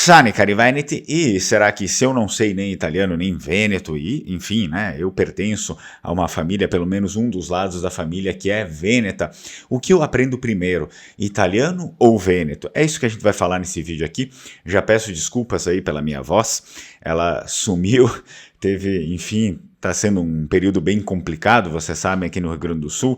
Sani cari Veneti, e será que se eu não sei nem italiano nem vêneto, e enfim, né, eu pertenço a uma família, pelo menos um dos lados da família que é vêneta, o que eu aprendo primeiro, italiano ou vêneto? É isso que a gente vai falar nesse vídeo aqui. Já peço desculpas aí pela minha voz, ela sumiu, teve, enfim, está sendo um período bem complicado, vocês sabem, aqui no Rio Grande do Sul,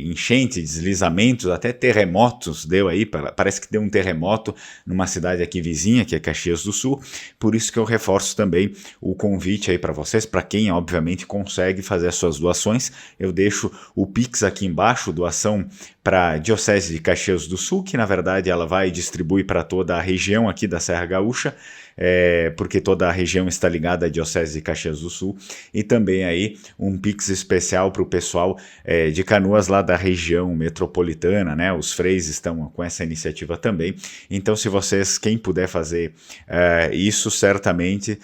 enchente, deslizamentos, até terremotos deu aí, parece que deu um terremoto numa cidade aqui vizinha, que é Caxias do Sul, por isso que eu reforço também o convite aí para vocês, para quem obviamente consegue fazer as suas doações, eu deixo o Pix aqui embaixo, doação para a Diocese de Caxias do Sul, que na verdade ela vai distribuir para toda a região aqui da Serra Gaúcha, porque toda a região está ligada à Diocese de Caxias do Sul, e também aí um Pix especial para o pessoal de Canoas lá da região metropolitana, né? Os freis estão com essa iniciativa também, então se vocês, quem puder fazer isso, certamente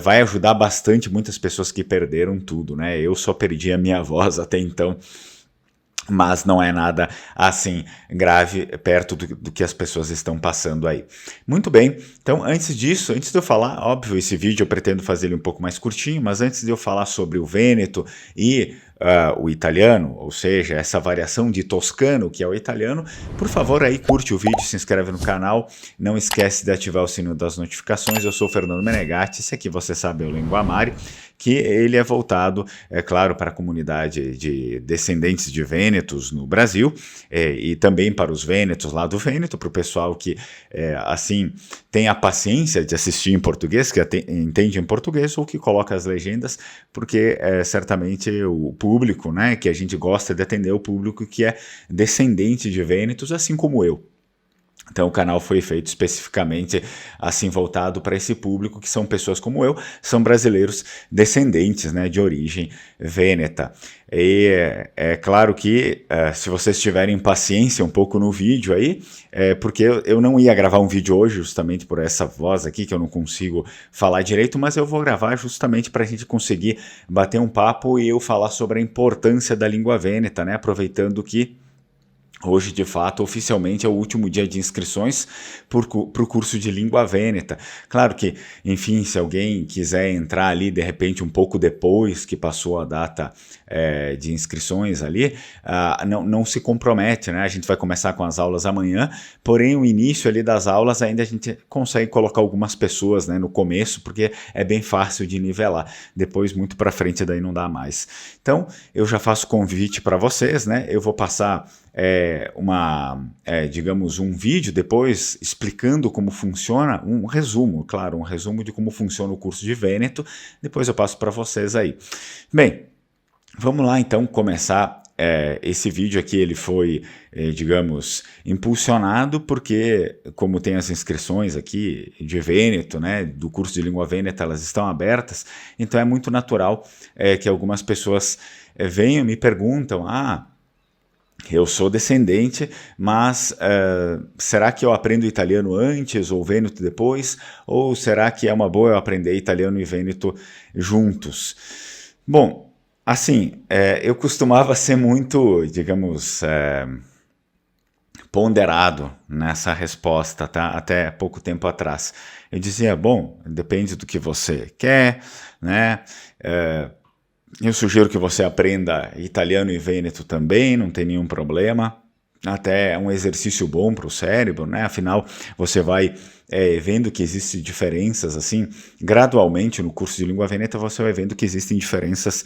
vai ajudar bastante muitas pessoas que perderam tudo, né? Eu só perdi a minha voz até então, mas não é nada assim grave perto do que as pessoas estão passando aí. Muito bem, então antes disso, antes de eu falar, óbvio, esse vídeo eu pretendo fazer ele um pouco mais curtinho, mas antes de eu falar sobre o vêneto e o italiano, ou seja, essa variação de toscano que é o italiano, por favor aí curte o vídeo, se inscreve no canal, não esquece de ativar o sino das notificações. Eu sou o Fernando Menegatti, esse aqui você sabe é o Linguamare, que ele é voltado, é claro, para a comunidade de descendentes de vênetos no Brasil, e também para os vênetos lá do Vêneto, para o pessoal que, assim, tem a paciência de assistir em português, que entende em português, ou que coloca as legendas, porque certamente o público, né, que a gente gosta de atender, o público que é descendente de vênetos, assim como eu. Então o canal foi feito especificamente assim voltado para esse público, que são pessoas como eu, são brasileiros descendentes, né, de origem vêneta. E é claro que se vocês tiverem paciência um pouco no vídeo aí, porque eu não ia gravar um vídeo hoje justamente por essa voz aqui que eu não consigo falar direito, mas eu vou gravar justamente para a gente conseguir bater um papo e eu falar sobre a importância da língua vêneta, né, aproveitando que hoje, de fato, oficialmente é o último dia de inscrições para o curso de língua vêneta. Claro que, enfim, se alguém quiser entrar ali, de repente, um pouco depois que passou a data de inscrições ali, não se compromete, né? A gente vai começar com as aulas amanhã, porém o início ali das aulas ainda a gente consegue colocar algumas pessoas, né, no começo, porque é bem fácil de nivelar. Depois, muito para frente, daí não dá mais. Então, eu já faço convite para vocês, né? Eu vou passar digamos, um vídeo depois explicando como funciona, um resumo, claro, um resumo de como funciona o curso de Vêneto, depois eu passo para vocês aí. Bem, vamos lá então começar. Esse vídeo aqui ele foi, digamos, impulsionado porque, como tem as inscrições aqui de Vêneto, né, do curso de língua vêneta, elas estão abertas, então é muito natural que algumas pessoas venham e me perguntam, eu sou descendente, mas será que eu aprendo italiano antes ou vêneto depois? Ou será que é uma boa eu aprender italiano e vêneto juntos? Bom, assim, eu costumava ser muito, digamos, ponderado nessa resposta, tá? Até pouco tempo atrás. Eu dizia, bom, depende do que você quer, né? Eu sugiro que você aprenda italiano e vêneto também, não tem nenhum problema. Até é um exercício bom para o cérebro, né? Afinal, você vai vendo que existem diferenças, assim, gradualmente no curso de língua vêneta você vai vendo que existem diferenças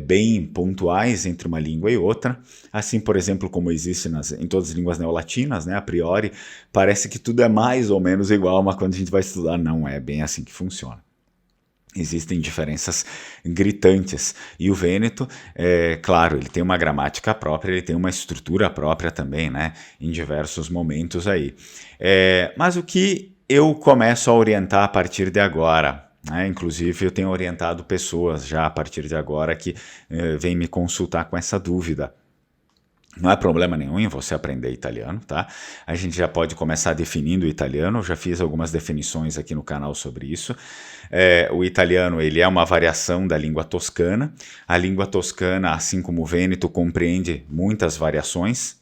bem pontuais entre uma língua e outra. Assim, por exemplo, como existe em todas as línguas neolatinas, né? A priori, parece que tudo é mais ou menos igual, mas quando a gente vai estudar, não é bem assim que funciona. Existem diferenças gritantes, e o vêneto, claro, ele tem uma gramática própria, ele tem uma estrutura própria também, né, em diversos momentos aí. Mas o que eu começo a orientar a partir de agora, né, inclusive eu tenho orientado pessoas já a partir de agora que vêm me consultar com essa dúvida. Não é problema nenhum em você aprender italiano, tá? A gente já pode começar definindo o italiano, eu já fiz algumas definições aqui no canal sobre isso. O italiano, ele é uma variação da língua toscana. A língua toscana, assim como o vêneto, compreende muitas variações,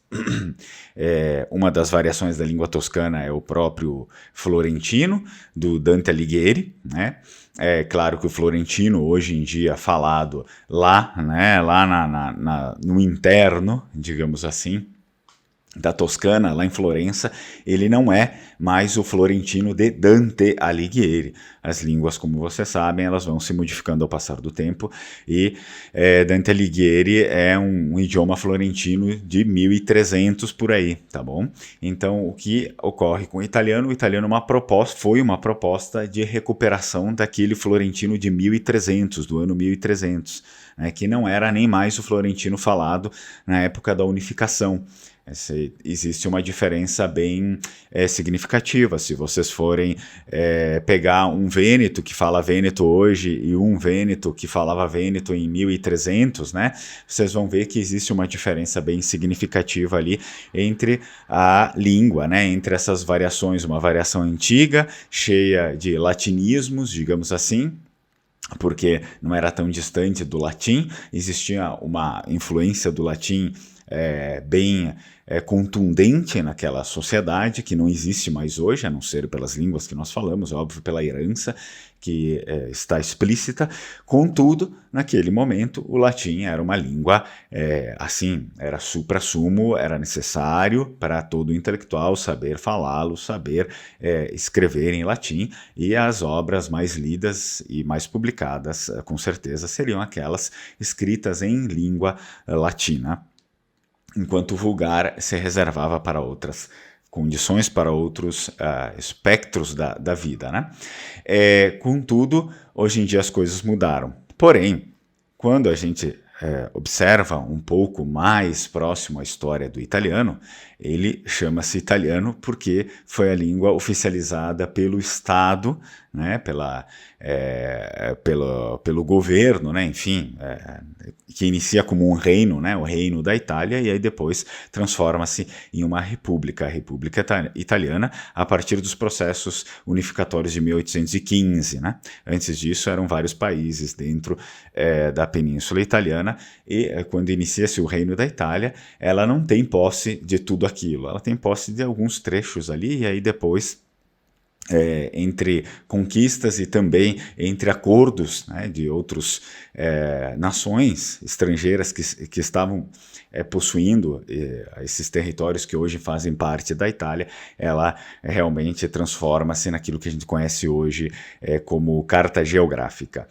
Uma das variações da língua toscana é o próprio florentino, do Dante Alighieri, né? É claro que o florentino, hoje em dia, falado lá, né, lá no interno, digamos assim, da Toscana, lá em Florença, ele não é mais o florentino de Dante Alighieri. As línguas, como vocês sabem, elas vão se modificando ao passar do tempo, e Dante Alighieri é um idioma florentino de 1300 por aí, tá bom? Então, o que ocorre com o italiano foi uma proposta de recuperação daquele florentino de 1300, do ano 1300, né, que não era nem mais o florentino falado na época da unificação. Existe uma diferença bem significativa. Se vocês forem pegar um vêneto que fala vêneto hoje e um vêneto que falava vêneto em 1300, né, vocês vão ver que existe uma diferença bem significativa ali entre a língua, né, entre essas variações, uma variação antiga, cheia de latinismos, digamos assim, porque não era tão distante do latim, existia uma influência do latim bem contundente naquela sociedade, que não existe mais hoje, a não ser pelas línguas que nós falamos, óbvio, pela herança que está explícita. Contudo, naquele momento, o latim era uma língua, assim, era supra-sumo, era necessário para todo intelectual saber falá-lo, saber escrever em latim, e as obras mais lidas e mais publicadas, com certeza, seriam aquelas escritas em língua latina, enquanto o vulgar se reservava para outras condições, para outros espectros da vida, né? Contudo, hoje em dia as coisas mudaram. Porém, quando a gente observa um pouco mais próximo à história do italiano, ele chama-se italiano porque foi a língua oficializada pelo Estado, né, pelo governo, né, enfim, que inicia como um reino, né, o reino da Itália, e aí depois transforma-se em uma república, a República Italiana, a partir dos processos unificatórios de 1815. Né? Antes disso eram vários países dentro da Península Italiana, e quando inicia-se o reino da Itália, ela não tem posse de tudo aquilo, ela tem posse de alguns trechos ali, e aí depois entre conquistas e também entre acordos, né, de outras nações estrangeiras que estavam possuindo esses territórios que hoje fazem parte da Itália, ela realmente transforma-se naquilo que a gente conhece hoje como carta geográfica.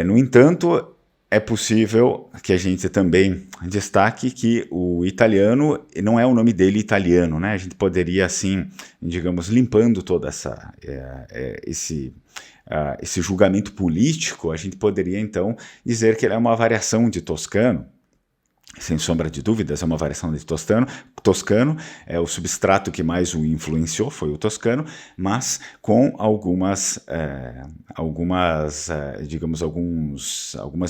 No entanto, é possível que a gente também destaque que o italiano não é o nome dele italiano, né? A gente poderia, assim, digamos, limpando todo esse julgamento político, a gente poderia, então, dizer que ele é uma variação de toscano. Sem sombra de dúvidas, é uma variação de toscano, é o substrato que mais o influenciou, foi o toscano, mas com algumas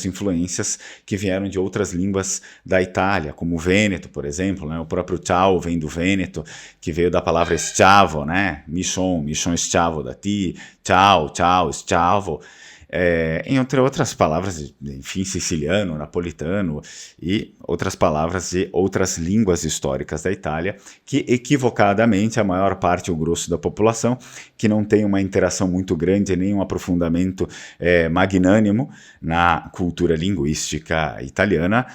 influências que vieram de outras línguas da Itália, como o vêneto, por exemplo, né? O próprio ciao vem do vêneto, que veio da palavra schiavo, né? Mi son schiavo da ti, ciao, schiavo. Entre outras palavras, enfim, siciliano, napolitano e outras palavras de outras línguas históricas da Itália, que equivocadamente a maior parte, o grosso da população, que não tem uma interação muito grande, nem um aprofundamento magnânimo na cultura linguística italiana,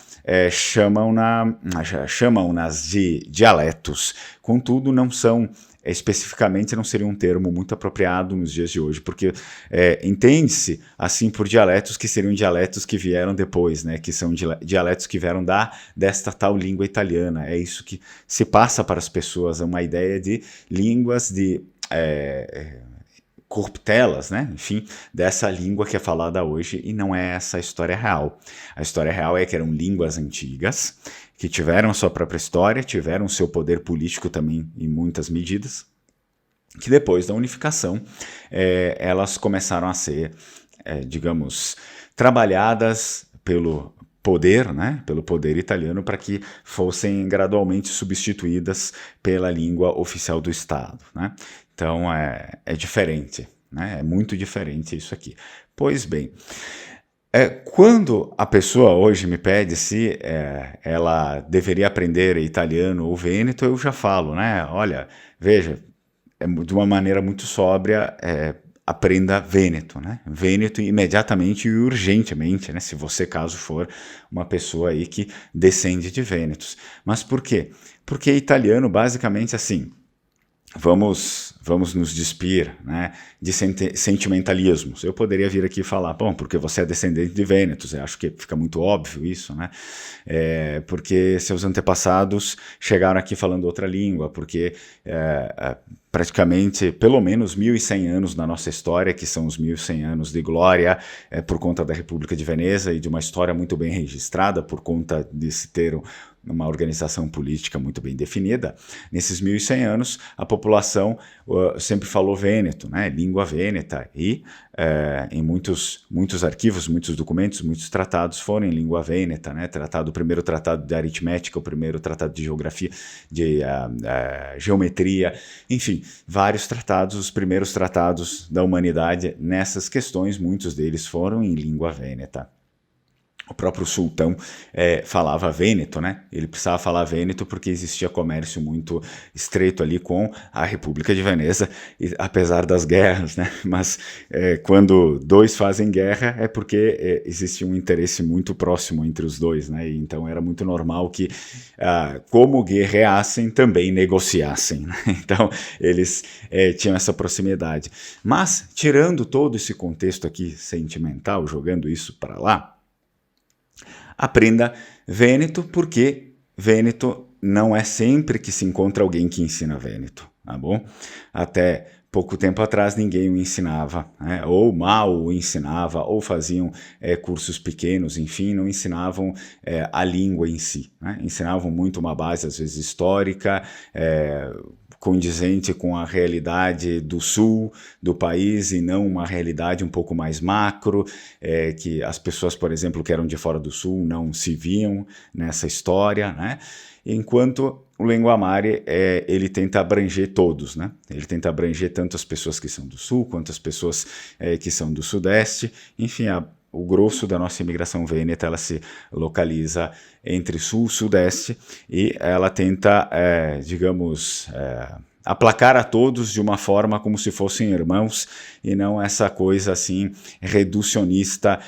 chamam-nas de dialetos. Contudo, não são especificamente, não seria um termo muito apropriado nos dias de hoje, porque entende-se assim por dialetos que seriam dialetos que vieram depois, né, que são dialetos que vieram desta tal língua italiana. É isso que se passa para as pessoas, é uma ideia de línguas de corruptelas, né? Enfim, dessa língua que é falada hoje, e não é essa a história real. A história real é que eram línguas antigas, que tiveram sua própria história, tiveram seu poder político também em muitas medidas, que depois da unificação elas começaram a ser, digamos, trabalhadas pelo poder, né, pelo poder italiano, para que fossem gradualmente substituídas pela língua oficial do Estado, né? Então é diferente, né? É muito diferente isso aqui. Pois bem, Quando a pessoa hoje me pede se ela deveria aprender italiano ou vêneto, eu já falo, né? Olha, veja, de uma maneira muito sóbria, aprenda vêneto, né? Vêneto imediatamente e urgentemente, né? Se você, caso for uma pessoa aí que descende de vênetos. Mas por quê? Porque italiano, basicamente, assim, vamos nos despir, né, de sentimentalismos. Eu poderia vir aqui e falar, bom, porque você é descendente de vênetos, eu acho que fica muito óbvio isso, né, porque seus antepassados chegaram aqui falando outra língua, porque praticamente pelo menos 1.100 anos na nossa história, que são os 1.100 anos de glória, por conta da República de Veneza e de uma história muito bem registrada, por conta de se ter uma organização política muito bem definida. Nesses 1.100 anos, a população sempre falou vêneto, né, língua vêneta, e em muitos arquivos, muitos documentos, muitos tratados foram em língua vêneta, né, o primeiro tratado de aritmética, o primeiro tratado de geografia, de geometria, enfim, vários tratados, os primeiros tratados da humanidade nessas questões, muitos deles foram em língua vêneta. O próprio sultão falava vêneto, né? Ele precisava falar vêneto porque existia comércio muito estreito ali com a República de Veneza, apesar das guerras, né? Mas quando dois fazem guerra é porque existe um interesse muito próximo entre os dois, né? E então era muito normal que, como guerreassem, também negociassem, né? Então eles tinham essa proximidade. Mas, tirando todo esse contexto aqui sentimental, jogando isso para lá, aprenda vêneto, porque vêneto não é sempre que se encontra alguém que ensina vêneto, tá bom? Até pouco tempo atrás ninguém o ensinava, né? Ou mal o ensinava, ou faziam cursos pequenos, enfim, não ensinavam a língua em si, né? Ensinavam muito uma base, às vezes, histórica, condizente com a realidade do sul do país e não uma realidade um pouco mais macro, que as pessoas, por exemplo, que eram de fora do sul não se viam nessa história, né? Enquanto o Linguamare, ele tenta abranger todos, né? Ele tenta abranger tanto as pessoas que são do sul, quanto as pessoas que são do sudeste, enfim, o grosso da nossa imigração vêneta, ela se localiza entre sul e sudeste, e ela tenta, digamos, aplacar a todos de uma forma como se fossem irmãos, e não essa coisa assim reducionista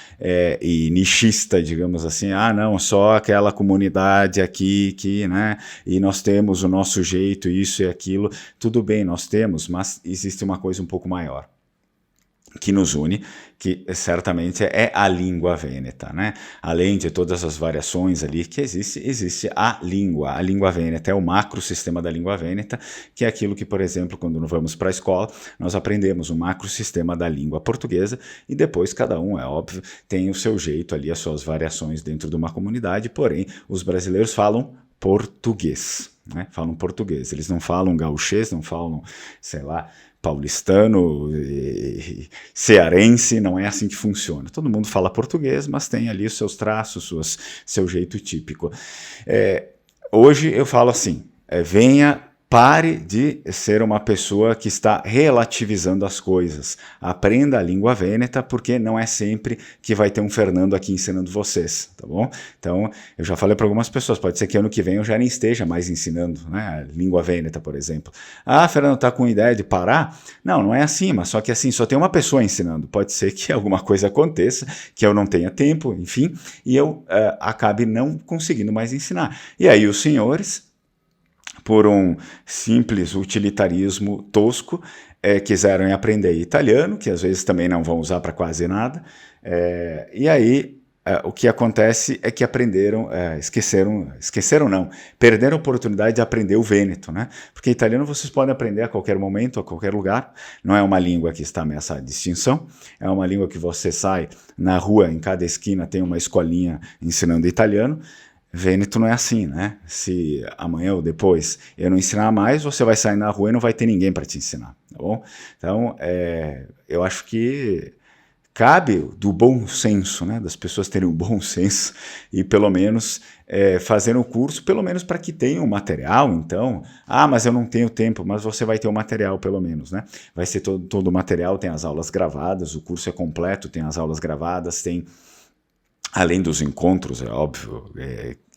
e nichista, digamos assim, não, só aquela comunidade aqui que, né, e nós temos o nosso jeito, isso e aquilo. Tudo bem, nós temos, mas existe uma coisa um pouco maior que nos une, que certamente é a língua vêneta, né? Além de todas as variações ali que existe a língua vêneta, é o macrosistema da língua vêneta, que é aquilo que, por exemplo, quando nós vamos para a escola, nós aprendemos o macrosistema da língua portuguesa, e depois cada um, é óbvio, tem o seu jeito ali, as suas variações dentro de uma comunidade, porém, os brasileiros falam português, né? Falam português, eles não falam gauchês, não falam, sei lá, paulistano, cearense, não é assim que funciona. Todo mundo fala português, mas tem ali os seus traços, seu jeito típico. Hoje eu falo assim, pare de ser uma pessoa que está relativizando as coisas. Aprenda a língua vêneta, porque não é sempre que vai ter um Fernando aqui ensinando vocês, tá bom? Então, eu já falei para algumas pessoas, pode ser que ano que vem eu já nem esteja mais ensinando, né, a língua vêneta, por exemplo. Fernando, tá com ideia de parar? Não, não é assim, mas só que assim, só tem uma pessoa ensinando. Pode ser que alguma coisa aconteça, que eu não tenha tempo, enfim, e eu acabe não conseguindo mais ensinar. E aí os senhores, por um simples utilitarismo tosco, quiseram aprender italiano, que às vezes também não vão usar para quase nada, e aí o que acontece é que perderam a oportunidade de aprender o vêneto, né? Porque italiano vocês podem aprender a qualquer momento, a qualquer lugar, não é uma língua que está ameaçada de extinção, é uma língua que você sai na rua, em cada esquina tem uma escolinha ensinando italiano. Vêneto não é assim, né? Se amanhã ou depois eu não ensinar mais, você vai sair na rua e não vai ter ninguém para te ensinar, tá bom? Então, eu acho que cabe do bom senso, né? Das pessoas terem um bom senso e pelo menos fazer o curso, pelo menos para que tenha um material, então. Mas eu não tenho tempo, mas você vai ter o material pelo menos, né? Vai ser todo o material, tem as aulas gravadas, o curso é completo, tem as aulas gravadas, tem além dos encontros, é óbvio,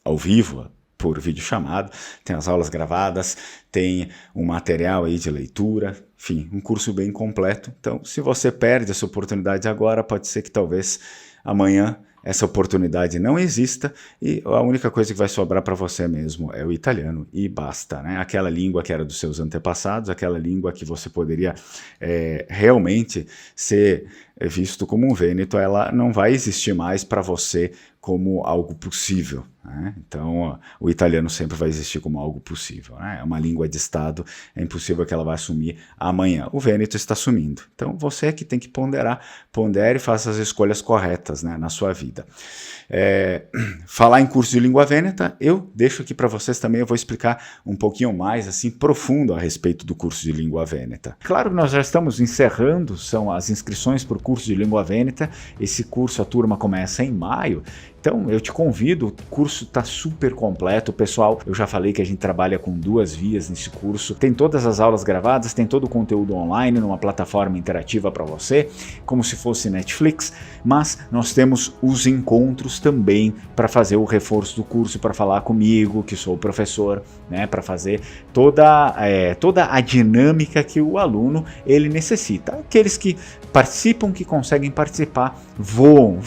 ao vivo, por videochamada, tem as aulas gravadas, tem um material aí de leitura, enfim, um curso bem completo. Então, se você perde essa oportunidade agora, pode ser que talvez amanhã essa oportunidade não exista e a única coisa que vai sobrar para você mesmo é o italiano e basta, né? Aquela língua que era dos seus antepassados, aquela língua que você poderia realmente ser visto como um vêneto, ela não vai existir mais para você como algo possível, né? Então, o italiano sempre vai existir como algo possível, né? É uma língua de Estado, é impossível que ela vá assumir amanhã. O vêneto está sumindo. Então, você é que tem que ponderar, pondere e faça as escolhas corretas, né, na sua vida. Falar em curso de língua vêneta, eu deixo aqui para vocês também, eu vou explicar um pouquinho mais, assim, profundo a respeito do curso de língua vêneta. Claro que nós já estamos encerrando, são as inscrições para o curso de língua vêneta, esse curso, a turma começa em maio, então eu te convido, o curso está super completo, pessoal, eu já falei que a gente trabalha com 2 vias nesse curso, tem todas as aulas gravadas, tem todo o conteúdo online numa plataforma interativa para você, como se fosse Netflix, mas nós temos os encontros também para fazer o reforço do curso, para falar comigo, que sou o professor, né, para fazer toda a dinâmica que o aluno ele necessita. Aqueles que participam, que conseguem participar, voam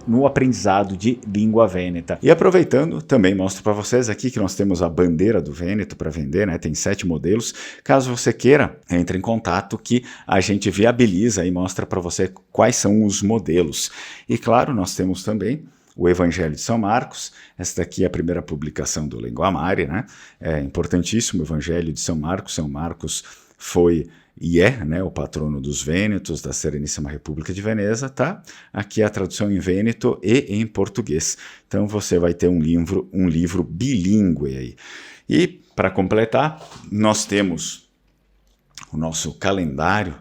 no aprendizado de língua vêneta. E aproveitando, também mostro para vocês aqui que nós temos a bandeira do Vêneto para vender, né? Tem 7 modelos. Caso você queira, entre em contato que a gente viabiliza e mostra para você quais são os modelos. E claro, nós temos também o Evangelho de São Marcos, esta aqui é a primeira publicação do Linguamare, né? É importantíssimo o Evangelho de São Marcos. São Marcos foi e né, o patrono dos vênetos, da Sereníssima República de Veneza, tá? Aqui é a tradução em vêneto e em português. Então você vai ter um livro bilíngue aí. E, para completar, nós temos o nosso calendário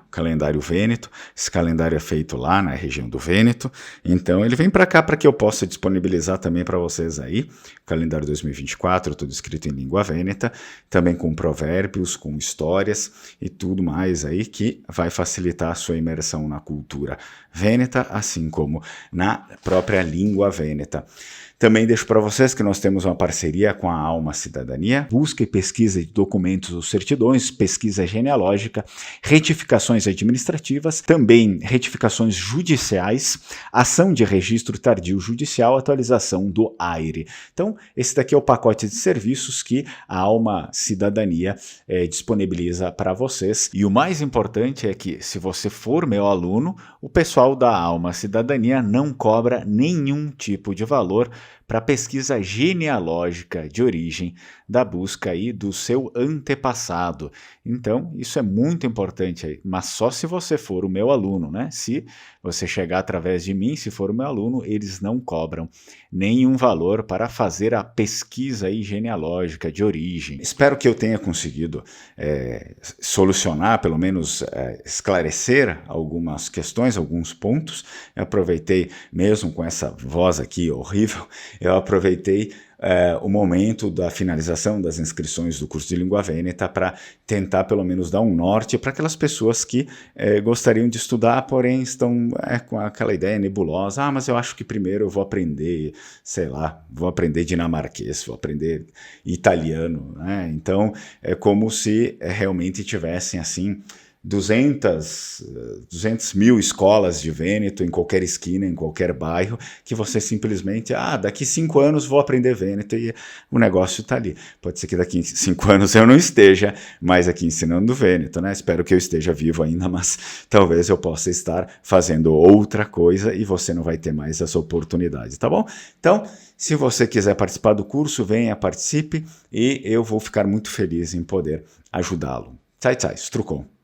Vêneto. Esse calendário é feito lá na região do Vêneto, então ele vem para cá para que eu possa disponibilizar também para vocês aí, o calendário 2024, tudo escrito em língua vêneta, também com provérbios, com histórias e tudo mais aí que vai facilitar a sua imersão na cultura vêneta, assim como na própria língua vêneta. Também deixo para vocês que nós temos uma parceria com a Alma Cidadania, busca e pesquisa de documentos ou certidões, pesquisa genealógica, retificações administrativas, também retificações judiciais, ação de registro tardio judicial, atualização do AIRE. Então, esse daqui é o pacote de serviços que a Alma Cidadania disponibiliza para vocês. E o mais importante é que, se você for meu aluno, o pessoal da Alma Cidadania não cobra nenhum tipo de valor para pesquisa genealógica de origem da busca aí do seu antepassado. Então, isso é muito importante aí, mas só se você for o meu aluno, né? Se você chegar através de mim, se for o meu aluno, eles não cobram nenhum valor para fazer a pesquisa aí genealógica de origem. Espero que eu tenha conseguido solucionar, pelo menos esclarecer algumas questões, alguns pontos. Eu aproveitei, mesmo com essa voz aqui horrível, eu aproveitei o momento da finalização das inscrições do curso de língua vêneta para tentar pelo menos dar um norte para aquelas pessoas que gostariam de estudar, porém estão com aquela ideia nebulosa, mas eu acho que primeiro eu vou aprender, sei lá, vou aprender dinamarquês, vou aprender italiano, né? Então é como se realmente tivessem assim 200 mil escolas de vêneto em qualquer esquina, em qualquer bairro, que você simplesmente, daqui 5 anos vou aprender vêneto e o negócio está ali. Pode ser que daqui 5 anos eu não esteja mais aqui ensinando vêneto, né? Espero que eu esteja vivo ainda, mas talvez eu possa estar fazendo outra coisa e você não vai ter mais essa oportunidade, tá bom? Então, se você quiser participar do curso, venha, participe e eu vou ficar muito feliz em poder ajudá-lo. Tchau, tchau, Strucon.